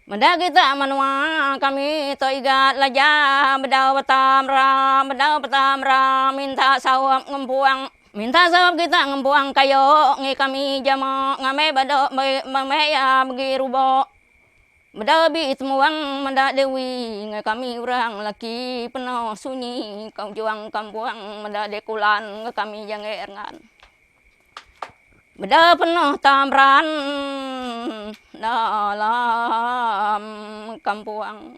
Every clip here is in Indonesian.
Mada kita manua kami to igat laja bedau petamra minta sawap kita ngempuang kayo ngi kami jama ngame bado meya bagi rubo beda bi temuang menda dewi ngai kami urang laki penuh sunyi kau juang kampuang meda dekulan ngai kami jangerangan beda penuh tamran dalam kampuang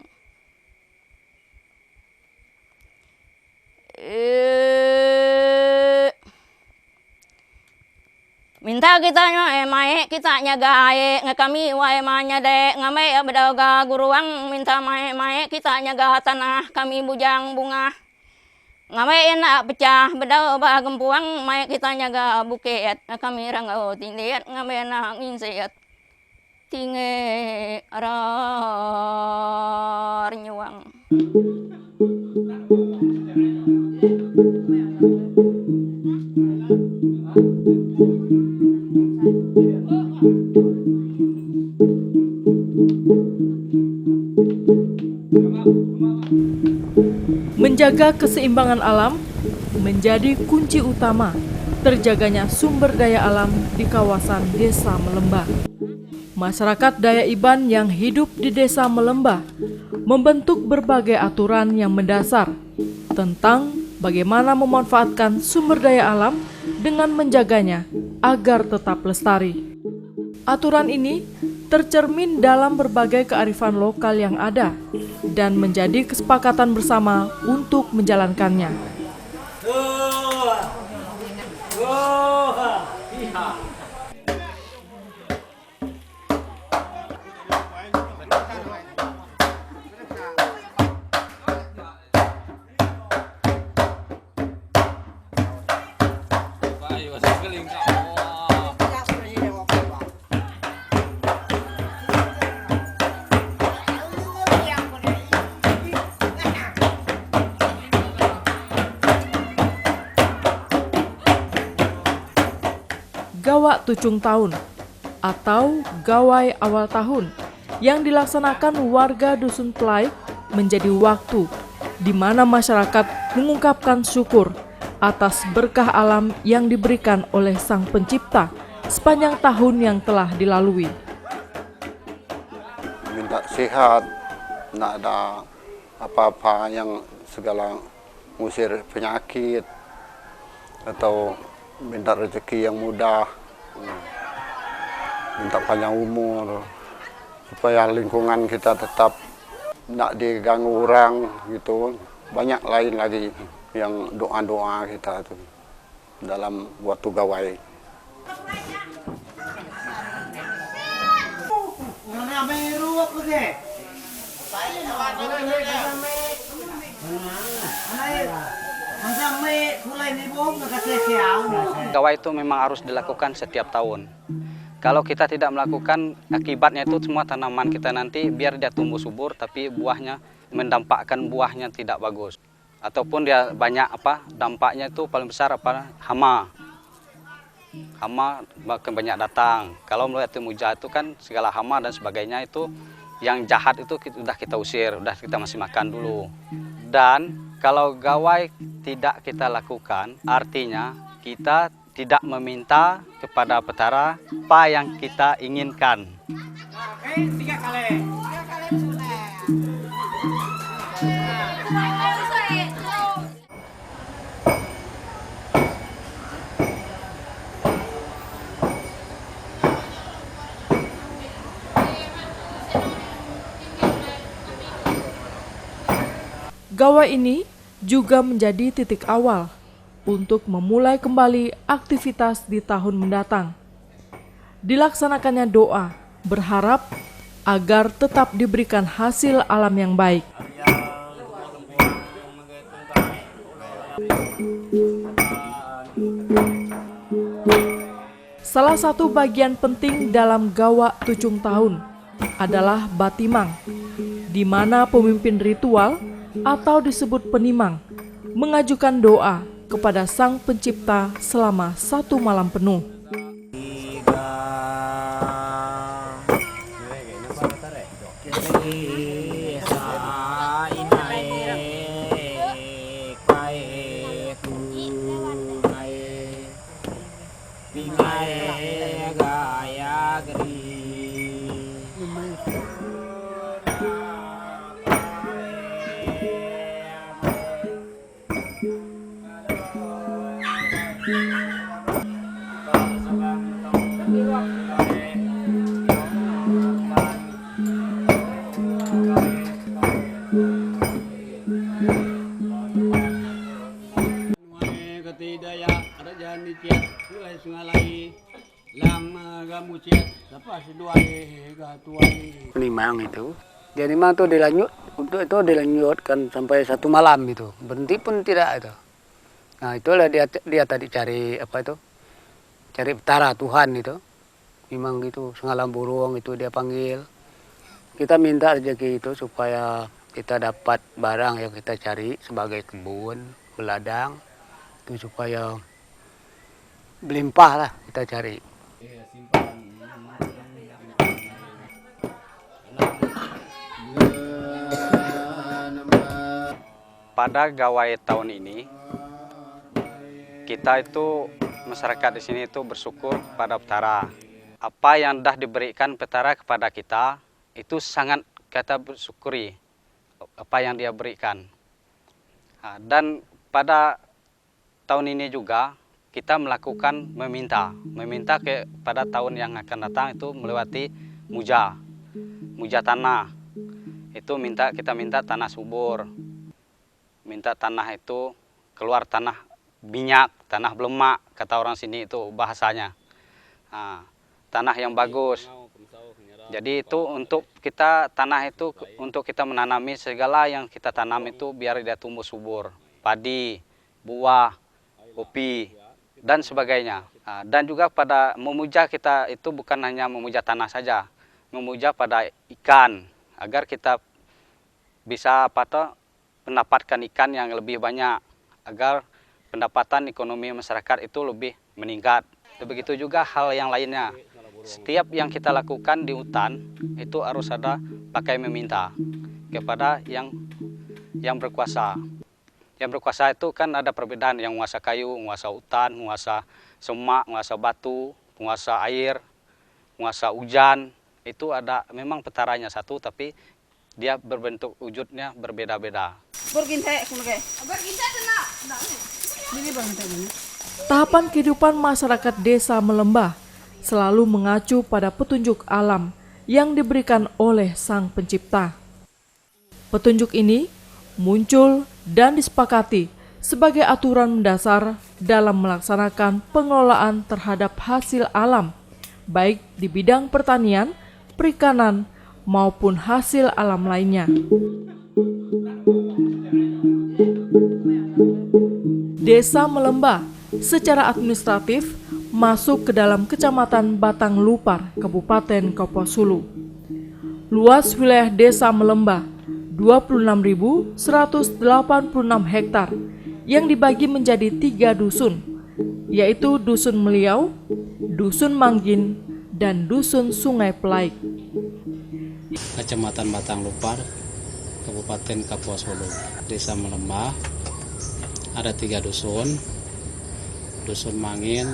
minta kitanya mae kita nyaga ngai kami wae manya de ngame bedaga guruang minta mae kita nyaga tanah kami bujang bunga ngame enak pecah bedau ba gempuang mae kita nyaga buket kami rangau tindiat ngame enak inset tinge arar nyuang Menjaga keseimbangan alam menjadi kunci utama terjaganya sumber daya alam di kawasan Desa Melembah. Masyarakat Dayak Iban yang hidup di Desa Melembah membentuk berbagai aturan yang mendasar tentang bagaimana memanfaatkan sumber daya alam dengan menjaganya agar tetap lestari. Aturan ini tercermin dalam berbagai kearifan lokal yang ada dan menjadi kesepakatan bersama untuk menjalankannya. Gawak Tucung Tahun atau Gawai Awal Tahun yang dilaksanakan warga Dusun Pelai menjadi waktu di mana masyarakat mengungkapkan syukur atas berkah alam yang diberikan oleh Sang Pencipta sepanjang tahun yang telah dilalui. Minta sehat, tidak ada apa-apa yang segala ngusir penyakit atau minta rezeki yang mudah, minta panjang umur, supaya lingkungan kita tetap tidak diganggu orang gitu. Banyak lain lagi yang doa-doa kita tuh dalam waktu gawai. Gawai itu memang harus dilakukan setiap tahun. Kalau kita tidak melakukan, akibatnya itu semua tanaman kita nanti biar dia tumbuh subur, tapi buahnya mendampakkan buahnya tidak bagus. Ataupun dia banyak dampaknya itu paling besar hama. Hama banyak datang. Kalau melihat muja itu kan segala hama dan sebagainya itu yang jahat itu sudah kita usir, sudah kita masih makan dulu. Dan kalau gawai tidak kita lakukan, artinya kita tidak meminta kepada petara apa yang kita inginkan. Gawai ini juga menjadi titik awal untuk memulai kembali aktivitas di tahun mendatang. Dilaksanakannya doa, berharap agar tetap diberikan hasil alam yang baik. Salah satu bagian penting dalam Gawak Tucung Tahun adalah batimang, di mana pemimpin ritual atau disebut penimang mengajukan doa kepada Sang Pencipta selama 1 malam penuh. Limang itu. Dia limang itu dilanjut, untuk itu dilanjutkan sampai 1 malam itu. Berhenti pun tidak itu. Nah itulah dia tadi cari apa itu? Cari petara Tuhan itu. Memang gitu, sengalam burung itu dia panggil. Kita minta rezeki itu supaya kita dapat barang yang kita cari sebagai kebun, ladang. Itu supaya berlimpah lah kita cari. Pada gawai tahun ini, kita itu masyarakat di sini itu bersyukur pada petara. Apa yang dah diberikan petara kepada kita itu sangat kita bersyukuri apa yang dia berikan. Nah, dan pada tahun ini juga kita melakukan meminta kepada tahun yang akan datang itu melewati muja tanah. Itu kita minta tanah subur. Minta tanah itu keluar tanah minyak, tanah belemak, kata orang sini itu bahasanya. Nah, tanah yang bagus. Jadi itu untuk kita, tanah itu untuk kita menanami segala yang kita tanam itu biar dia tumbuh subur. Padi, buah, kopi, dan sebagainya. Nah, dan juga pada memuja kita itu bukan hanya memuja tanah saja. Memuja pada ikan, agar kita bisa mendapatkan ikan yang lebih banyak, agar pendapatan ekonomi masyarakat itu lebih meningkat. Begitu juga hal yang lainnya. Setiap yang kita lakukan di hutan itu harus ada pakai meminta kepada yang berkuasa. Yang berkuasa itu kan ada perbedaan, yang menguasa kayu, menguasa hutan, menguasa semak, menguasa batu, menguasa air, menguasa hujan. Itu ada memang petaranya satu, tapi dia berbentuk wujudnya berbeda-beda. Tahapan kehidupan masyarakat desa Melembah selalu mengacu pada petunjuk alam yang diberikan oleh Sang Pencipta. Petunjuk ini muncul dan disepakati sebagai aturan mendasar dalam melaksanakan pengelolaan terhadap hasil alam, baik di bidang pertanian, perikanan, maupun hasil alam lainnya. Desa Melembah secara administratif masuk ke dalam Kecamatan Batang Lupar, Kabupaten Kapuasulu. Luas wilayah Desa Melembah 26.186 hektar yang dibagi menjadi 3 dusun, yaitu Dusun Meliau, Dusun Manggin, dan Dusun Sungai Pelaik. Kecamatan Batang Lupar, Kabupaten Kapuasulu. Desa Melembah ada 3 dusun, Dusun Mangin,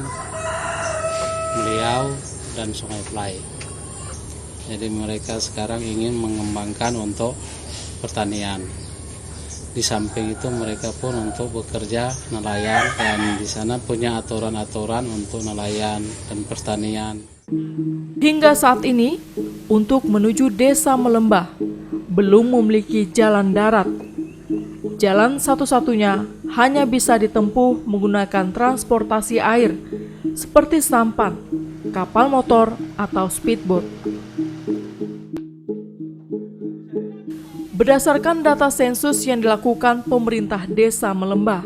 Meliau, dan Sungai Pelaik. Jadi mereka sekarang ingin mengembangkan untuk pertanian. Di samping itu mereka pun untuk bekerja nelayan, dan di sana punya aturan-aturan untuk nelayan dan pertanian. Hingga saat ini, untuk menuju Desa Melembah belum memiliki jalan darat. Jalan satu-satunya hanya bisa ditempuh menggunakan transportasi air seperti sampan, kapal motor, atau speedboat. Berdasarkan data sensus yang dilakukan pemerintah Desa Melembah,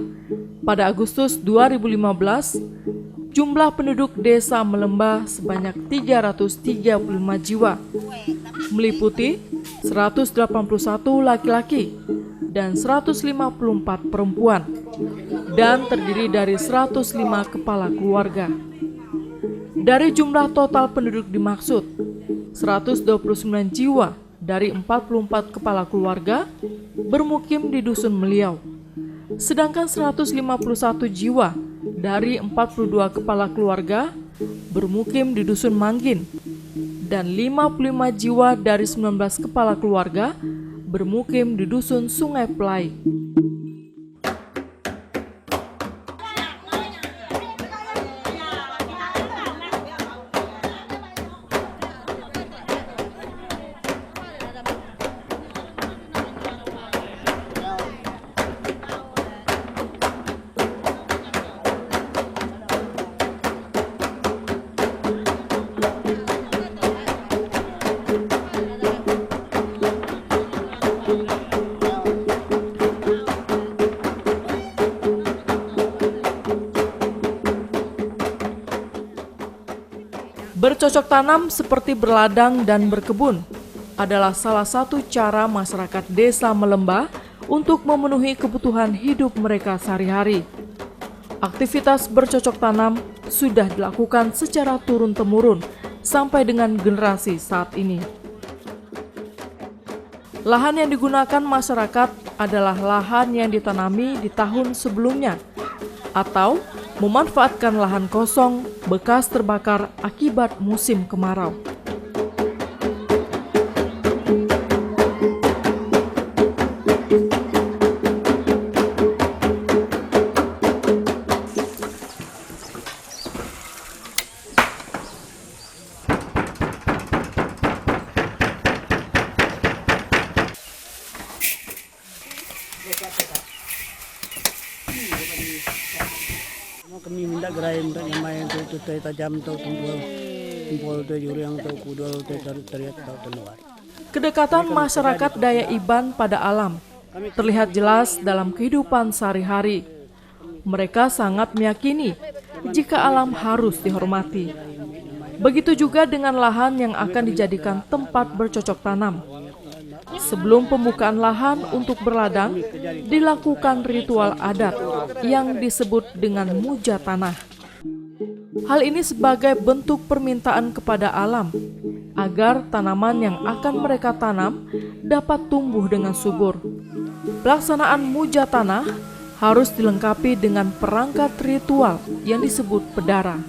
pada Agustus 2015, jumlah penduduk Desa Melembah sebanyak 335 jiwa, meliputi 181 laki-laki dan 154 perempuan. dan terdiri dari 105 kepala keluarga. Dari jumlah total penduduk dimaksud, 129 jiwa dari 44 kepala keluarga bermukim di Dusun Meliau, sedangkan 151 jiwa dari 42 kepala keluarga bermukim di Dusun Manggin, dan 55 jiwa dari 19 kepala keluarga bermukim di Dusun Sungai Pelai. Bercocok tanam seperti berladang dan berkebun adalah salah satu cara masyarakat desa Melembah untuk memenuhi kebutuhan hidup mereka sehari-hari. Aktivitas bercocok tanam sudah dilakukan secara turun-temurun sampai dengan generasi saat ini. Lahan yang digunakan masyarakat adalah lahan yang ditanami di tahun sebelumnya, atau memanfaatkan lahan kosong bekas terbakar akibat musim kemarau. Kami minta gerai untuk nyamain tu tajam tu tumpul tu juriang tu kudul tu teriak tu tenuar. Kedekatan masyarakat Dayak Iban pada alam terlihat jelas dalam kehidupan sehari-hari. Mereka sangat meyakini jika alam harus dihormati. Begitu juga dengan lahan yang akan dijadikan tempat bercocok tanam. Sebelum pembukaan lahan untuk berladang, dilakukan ritual adat yang disebut dengan muja tanah. Hal ini sebagai bentuk permintaan kepada alam, agar tanaman yang akan mereka tanam dapat tumbuh dengan subur. Pelaksanaan muja tanah harus dilengkapi dengan perangkat ritual yang disebut pedara.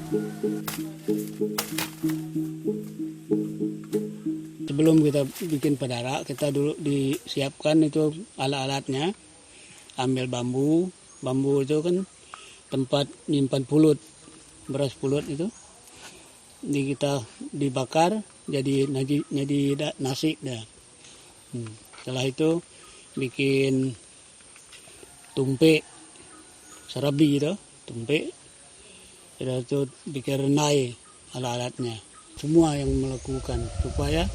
Sebelum kita bikin pedara, kita dulu disiapkan itu alat-alatnya. Ambil bambu itu kan tempat nyimpan pulut, beras pulut itu. Kita dibakar jadi nasi dah. Setelah itu bikin tumpe, serabi itu, tumpe. Setelah itu bikin renai alat-alatnya. Semua yang melakukan supaya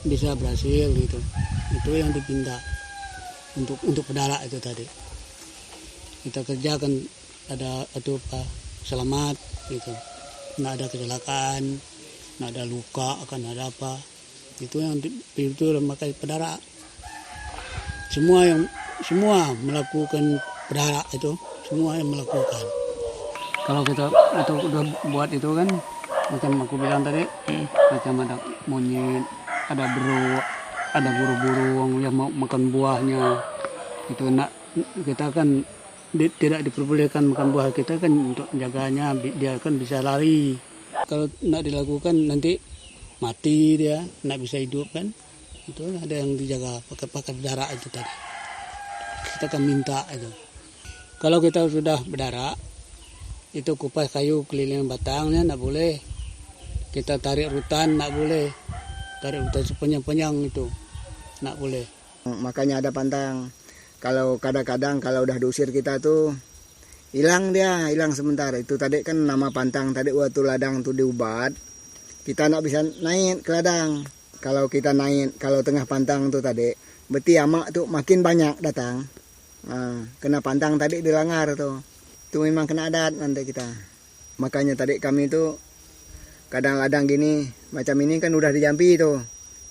bisa berhasil gitu. Itu yang dipinta untuk pedara itu tadi. Kita kerjakan ada itu selamat gitu. Nggak ada kecelakaan, nggak ada luka, akan ada apa. Itu yang itu memakai pedara. Semua melakukan pedara itu, semua yang melakukan. Kalau kita itu udah buat itu kan macam aku bilang tadi, macam ada monyet, ada beruk, ada burung-burung yang mau makan buahnya. Itu kita kan tidak diperbolehkan makan buah kita kan untuk menjaganya, dia kan bisa lari. Kalau nak dilakukan nanti mati dia, nak bisa hidup kan. Itu ada yang dijaga pakai berdarah itu tadi. Kita kan minta itu. Kalau kita sudah berdarah, itu kupas kayu keliling batangnya nak boleh. Kita tarik rutan nak boleh. Tarik rutan sepanjang-panjang itu nak boleh. Makanya ada pantang. Kalau kadang-kadang kalau udah diusir kita tuh hilang sementara. Itu tadi kan nama pantang tadi waktu ladang tuh diubat. Kita nak bisa naik ke ladang. Kalau kita naik, kalau tengah pantang tuh tadi, berarti amak tuh makin banyak datang. Kena pantang tadi dilanggar tuh. Itu memang kena adat nanti kita. Makanya tadi kami tuh kadang ladang gini, macam ini kan udah dijampi tuh.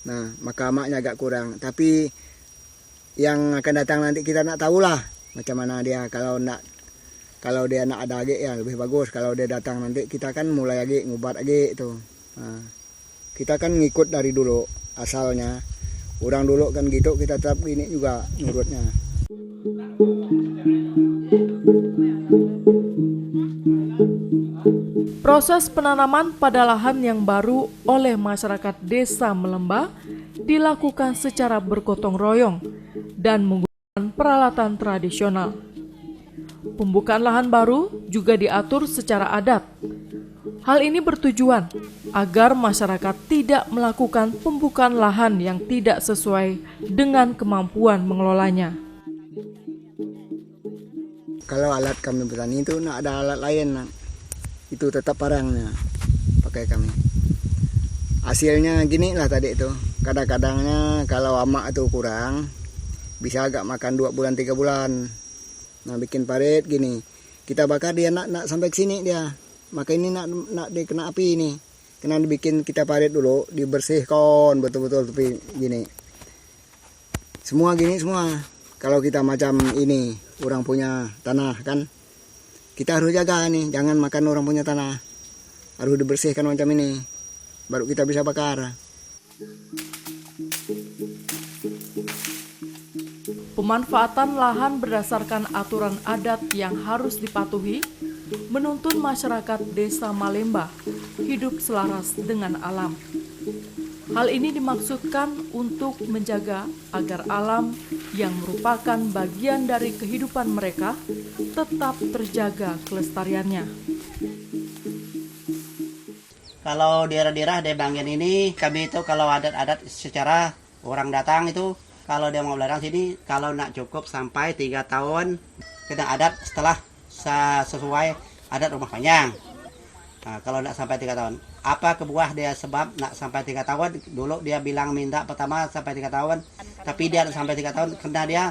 Nah, maka amaknya agak kurang. Tapi yang akan datang nanti kita nak tahulah macam mana dia. Kalau nak Kalau dia nak ada lagi ya lebih bagus. Kalau dia datang nanti kita kan mulai lagi ngubat lagi itu. Nah, kita kan ngikut dari dulu asalnya. Orang dulu kan gitu, kita tetap ini juga nurutnya. Proses penanaman pada lahan yang baru oleh masyarakat Desa Melembah dilakukan secara bergotong royong dan menggunakan peralatan tradisional. Pembukaan lahan baru juga diatur secara adat. Hal ini bertujuan agar masyarakat tidak melakukan pembukaan lahan yang tidak sesuai dengan kemampuan mengelolanya. Kalau alat kami bertani itu nak ada alat lain, nak. Itu tetap parangnya pakai kami. Hasilnya gini lah tadi itu. Kadang-kadangnya kalau amak itu kurang, bisa agak makan 2 bulan 3 bulan. Nah bikin parit gini, kita bakar dia nak sampai ke sini dia. Maka ini nak dikena api ini. Kena dibikin kita parit dulu, dibersihkan betul-betul tapi gini. Semua gini semua. Kalau kita macam ini, orang punya tanah kan, kita harus jaga nih, jangan makan orang punya tanah. Harus dibersihkan macam ini, baru kita bisa bakar. Pemanfaatan lahan berdasarkan aturan adat yang harus dipatuhi menuntun masyarakat Desa Malembah hidup selaras dengan alam. Hal ini dimaksudkan untuk menjaga agar alam yang merupakan bagian dari kehidupan mereka tetap terjaga kelestariannya. Kalau daerah-daerah di bagian ini, kami itu kalau adat-adat secara orang datang itu, kalau dia mau datang sini, kalau nak cukup sampai 3 tahun, kita adat setelah sesuai adat rumah panjang. Nah, kalau nak sampai 3 tahun. Apa kebuah dia sebab nak sampai 3 tahun? Dulu dia bilang minta pertama sampai 3 tahun. Tapi dia sampai 3 tahun karena dia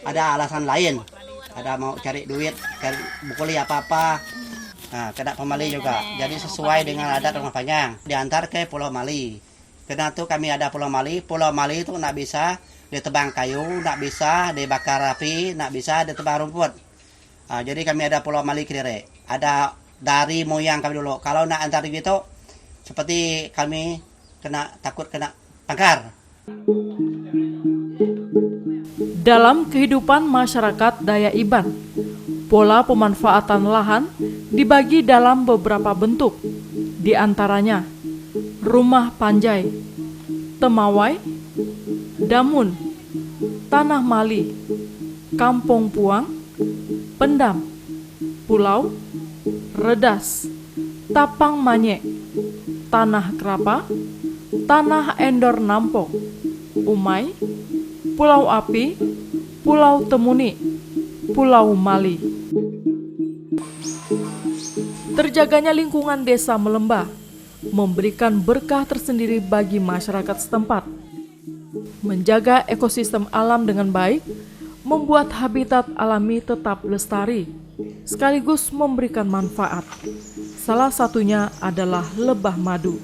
ada alasan lain. Ada mau cari duit, cari bukuli apa-apa. Nah, kena pemali juga. Jadi sesuai dengan adat rumah panjang. Diantar ke Pulau Mali. Karena itu kami ada Pulau Mali. Pulau Mali itu nak bisa ditebang kayu, nak bisa dibakar api, nak bisa ditebang rumput. Nah, jadi kami ada Pulau Mali Kediri. Ada dari moyang kami dulu. Kalau nak antar gitu, seperti kami takut kena tangkar. Dalam kehidupan masyarakat Dayak Iban, pola pemanfaatan lahan dibagi dalam beberapa bentuk, di antaranya rumah panjai, temawai, damun, tanah mali, kampung puang, pendam, pulau, redas, tapang manyek, tanah kerapa, tanah endor nampok, umai, pulau api, pulau temuni, pulau mali. Terjaganya lingkungan Desa Melembah memberikan berkah tersendiri bagi masyarakat setempat. Menjaga ekosistem alam dengan baik membuat habitat alami tetap lestari, sekaligus memberikan manfaat. Salah satunya adalah lebah madu.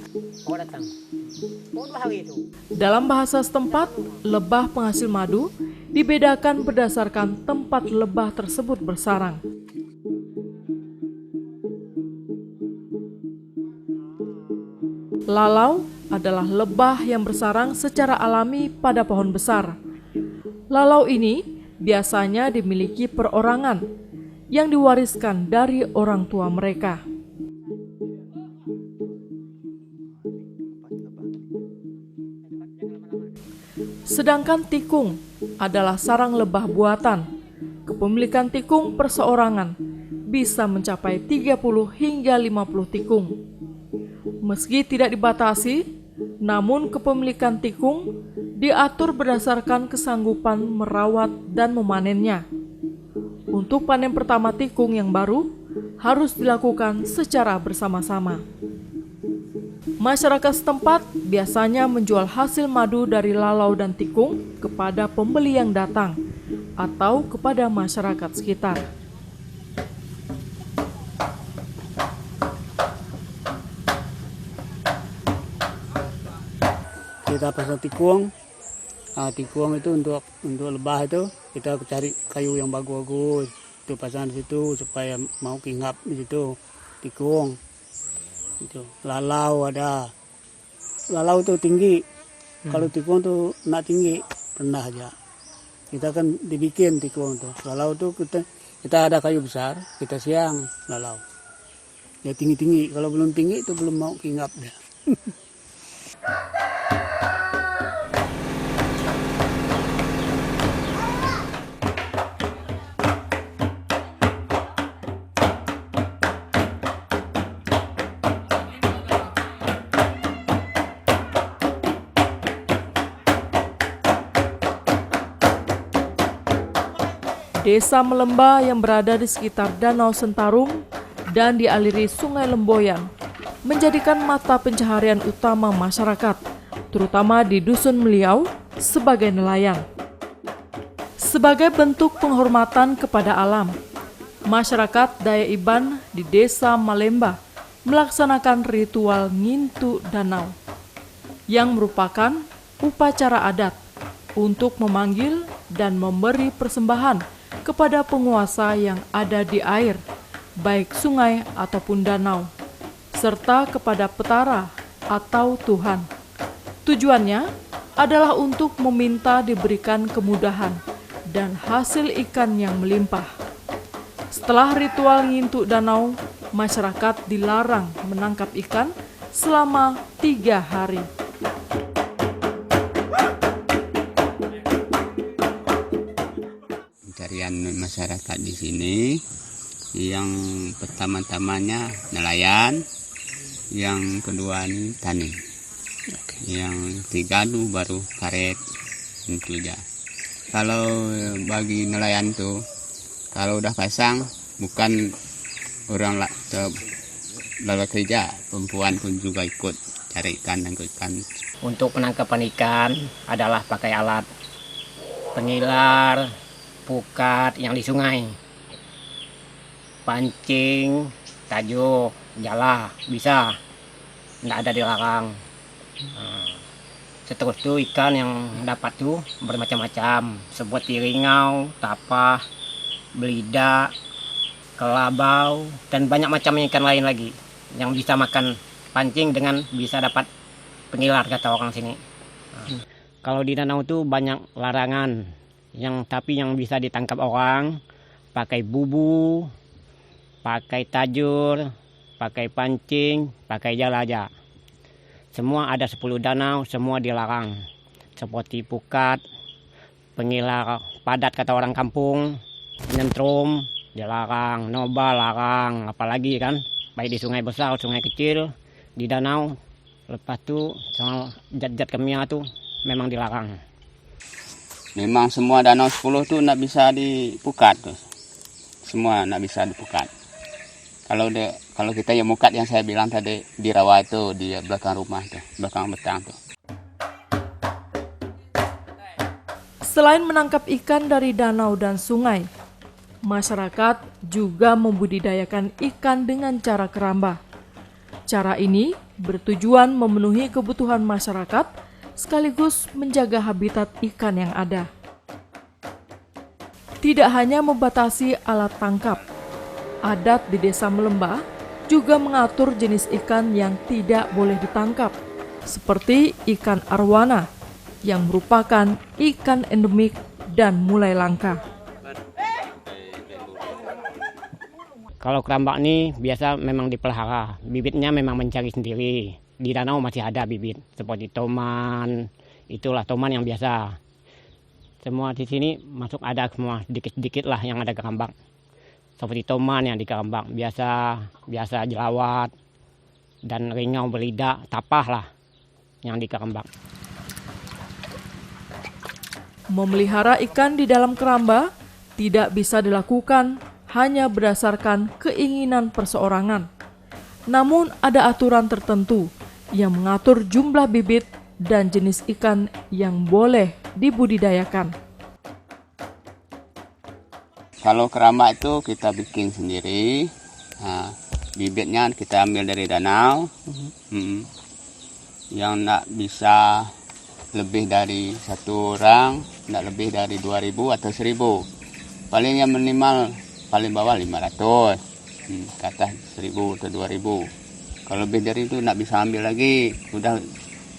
Dalam bahasa setempat, lebah penghasil madu dibedakan berdasarkan tempat lebah tersebut bersarang. Lalau adalah lebah yang bersarang secara alami pada pohon besar. Lalau ini biasanya dimiliki perorangan yang diwariskan dari orang tua mereka. Sedangkan tikung adalah sarang lebah buatan. Kepemilikan tikung perseorangan bisa mencapai 30 hingga 50 tikung. Meski tidak dibatasi, namun kepemilikan tikung diatur berdasarkan kesanggupan merawat dan memanennya. Untuk panen pertama tikung yang baru harus dilakukan secara bersama-sama. Masyarakat setempat biasanya menjual hasil madu dari lalau dan tikung kepada pembeli yang datang atau kepada masyarakat sekitar. Kita pasang tikung. Tikung itu untuk lebah itu kita cari kayu yang bagus-bagus. Itu pasang di situ supaya mau hinggap di situ. Tikung. Itu. Lalau ada. Lalau tuh tinggi. Kalau tikung tuh nak tinggi, rendah aja. Kita kan dibikin tikung tuh. Lalau tuh kita ada kayu besar, kita siang lalau. Ya tinggi-tinggi. Kalau belum tinggi itu belum mau hinggap dia. Desa Melemba yang berada di sekitar Danau Sentarum dan dialiri Sungai Lemboyan menjadikan mata pencaharian utama masyarakat, terutama di Dusun Meliau sebagai nelayan. Sebagai bentuk penghormatan kepada alam, masyarakat Dayak Iban di Desa Malemba melaksanakan ritual ngintu danau yang merupakan upacara adat untuk memanggil dan memberi persembahan kepada penguasa yang ada di air, baik sungai ataupun danau, serta kepada petara atau Tuhan. Tujuannya adalah untuk meminta diberikan kemudahan dan hasil ikan yang melimpah. Setelah ritual ngintuk danau, masyarakat dilarang menangkap ikan selama 3 hari. Pencarian masyarakat di sini yang pertama-tamanya nelayan, yang kedua ini tani, yang tiga itu baru karet itu aja. Kalau bagi nelayan tuh, kalau udah pasang bukan orang lalu kerja, perempuan pun juga ikut cari ikan dan ikan. Untuk penangkapan ikan adalah pakai alat pengilar, pukat yang di sungai, pancing, tajuk, jala, bisa, tidak ada dilarang. Seterus itu ikan yang dapat tuh bermacam-macam, seperti ringau, tapah, belida, kelabau, dan banyak macam ikan lain lagi yang bisa makan pancing dengan bisa dapat pengilar, kata orang sini. Kalau di danau itu banyak larangan, tapi yang bisa ditangkap orang pakai bubu, pakai tajur, pakai pancing, pakai jala aja. Semua ada 10 danau, semua dilarang. Seperti pukat, pengilar padat kata orang kampung, nyentrum dilarang, noba larang, apalagi kan baik di sungai besar, sungai kecil, di danau. Lepas itu soal zat-zat kimia tuh memang dilarang. Memang semua danau 10 tuh nggak bisa dipukat tuh. Semua nggak bisa dipukat. Kalau kita yang mukat yang saya bilang tadi di rawa itu di belakang rumah tuh, belakang betang tuh. Selain menangkap ikan dari danau dan sungai, masyarakat juga membudidayakan ikan dengan cara keramba. Cara ini bertujuan memenuhi kebutuhan masyarakat sekaligus menjaga habitat ikan yang ada. Tidak hanya membatasi alat tangkap, adat di Desa Melemba juga mengatur jenis ikan yang tidak boleh ditangkap, seperti ikan arwana yang merupakan ikan endemik dan mulai langka. Kalau kerambak ini biasa memang dipelihara, bibitnya memang mencari sendiri. Di danau masih ada bibit, seperti toman, itulah toman yang biasa. Semua di sini masuk ada semua, sedikit-sedikit lah yang ada kerambak. Seperti toman yang di kerambak, biasa jelawat, dan ringau belida, tapah lah yang di kerambak. Memelihara ikan di dalam keramba tidak bisa dilakukan hanya berdasarkan keinginan perseorangan. Namun ada aturan tertentu yang mengatur jumlah bibit dan jenis ikan yang boleh dibudidayakan. Kalau keramba itu kita bikin sendiri, bibitnya kita ambil dari danau, yang tidak bisa lebih dari 1 orang, tidak lebih dari 2.000 atau 1.000. Paling yang minimal paling bawah 500, ke atas 1.000 atau 2.000. Kalau lebih dari itu nggak bisa ambil lagi,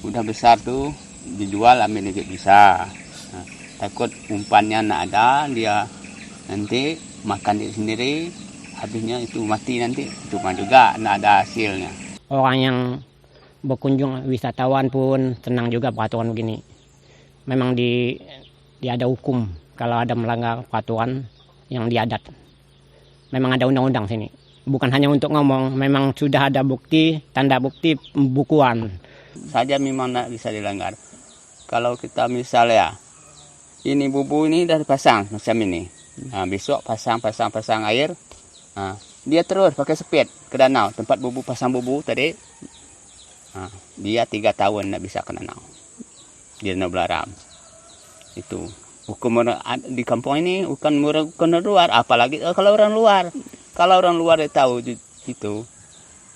udah besar tuh dijual ambil dikit bisa. Nah, takut umpannya nggak ada, dia nanti makan diri sendiri, habisnya itu mati nanti, cuma juga nggak ada hasilnya. Orang yang berkunjung wisatawan pun senang juga peraturan begini. Memang dia ada hukum kalau ada melanggar peraturan yang diadat. Memang ada undang-undang sini. Bukan hanya untuk ngomong, memang sudah ada bukti, tanda bukti pembukuan. Saja memang tidak bisa dilanggar. Kalau kita misalnya, ini bubu ini udah dipasang macam ini. Nah, besok pasang air, nah, dia terus pakai sepet ke danau. Tempat bubu pasang bubu tadi, nah, dia 3 tahun tidak bisa ke danau. Di Danau Belaram. Itu. Hukum di kampung ini bukan luar, apalagi kalau orang luar. Kalau orang luar dia tahu itu,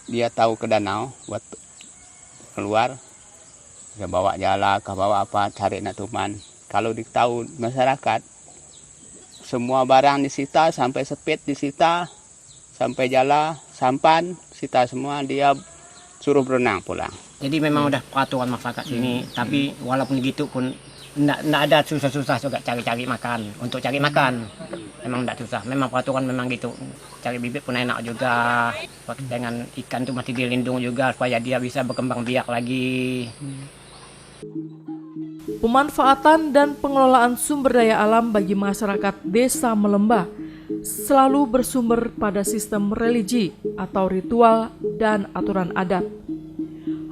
dia tahu ke danau, buat keluar, dia bawa jala, bawa apa, cari nak tuman. Kalau ditahu masyarakat, semua barang disita, sampai sepet disita, sampai jala, sampan, sita semua, dia suruh berenang pulang. Jadi memang udah peraturan masyarakat sini, tapi walaupun gitu pun nggak ada susah-susah juga cari makan. Untuk cari makan memang nggak susah, memang peraturan memang gitu. Cari bibit pun enak juga, dengan ikan tuh masih dilindung juga supaya dia bisa berkembang biak lagi. Pemanfaatan dan pengelolaan sumber daya alam bagi masyarakat Desa Melembah selalu bersumber pada sistem religi atau ritual dan aturan adat.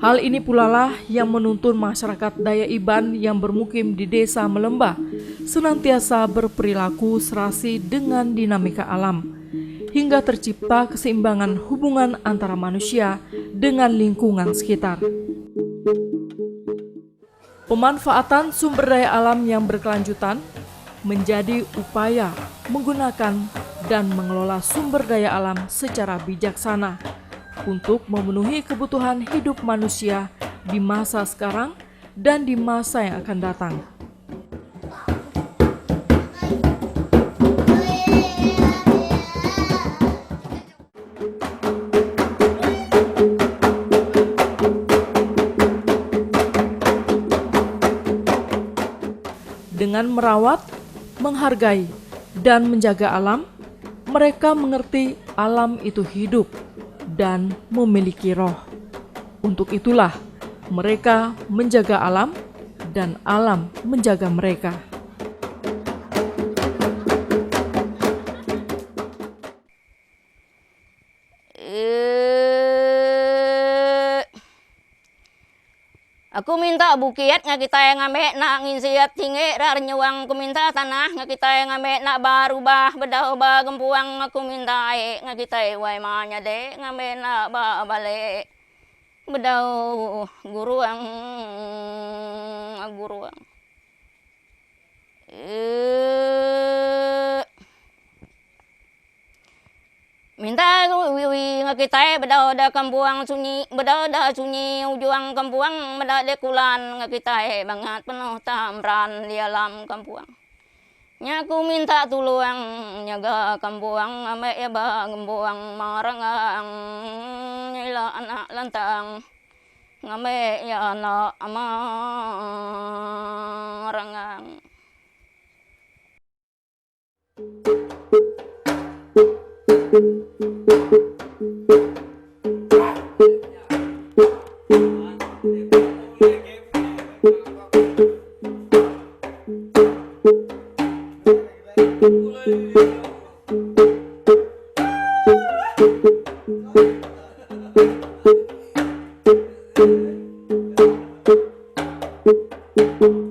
Hal ini pula lah yang menuntun masyarakat Dayak Iban yang bermukim di Desa Melembah senantiasa berperilaku serasi dengan dinamika alam, hingga tercipta keseimbangan hubungan antara manusia dengan lingkungan sekitar. Pemanfaatan sumber daya alam yang berkelanjutan menjadi upaya menggunakan dan mengelola sumber daya alam secara bijaksana untuk memenuhi kebutuhan hidup manusia di masa sekarang dan di masa yang akan datang. Dengan merawat, menghargai, dan menjaga alam, mereka mengerti alam itu hidup dan memiliki roh. Untuk itulah mereka menjaga alam dan alam menjaga mereka. Aku minta bukit nga kita yang ngambil nak ngisiat tinggi rar nyuang. Aku minta tanah nga kita yang ngambil nak barubah bedah ba gempuang. Aku minta nga kita wai manya de ngambil nak ba balik bedah guruang. Minta wiwi nga kita bedah da kampuang sunyi bedah da sunyi ujuang kampuang bedah de kulan nga kita banget penuh tamran di alam kampuang. Nya ku minta tuluang nyaga kampuang ame ya ba gembuang marangang ila anak lantang ngame ya anak amarangang. Thank you.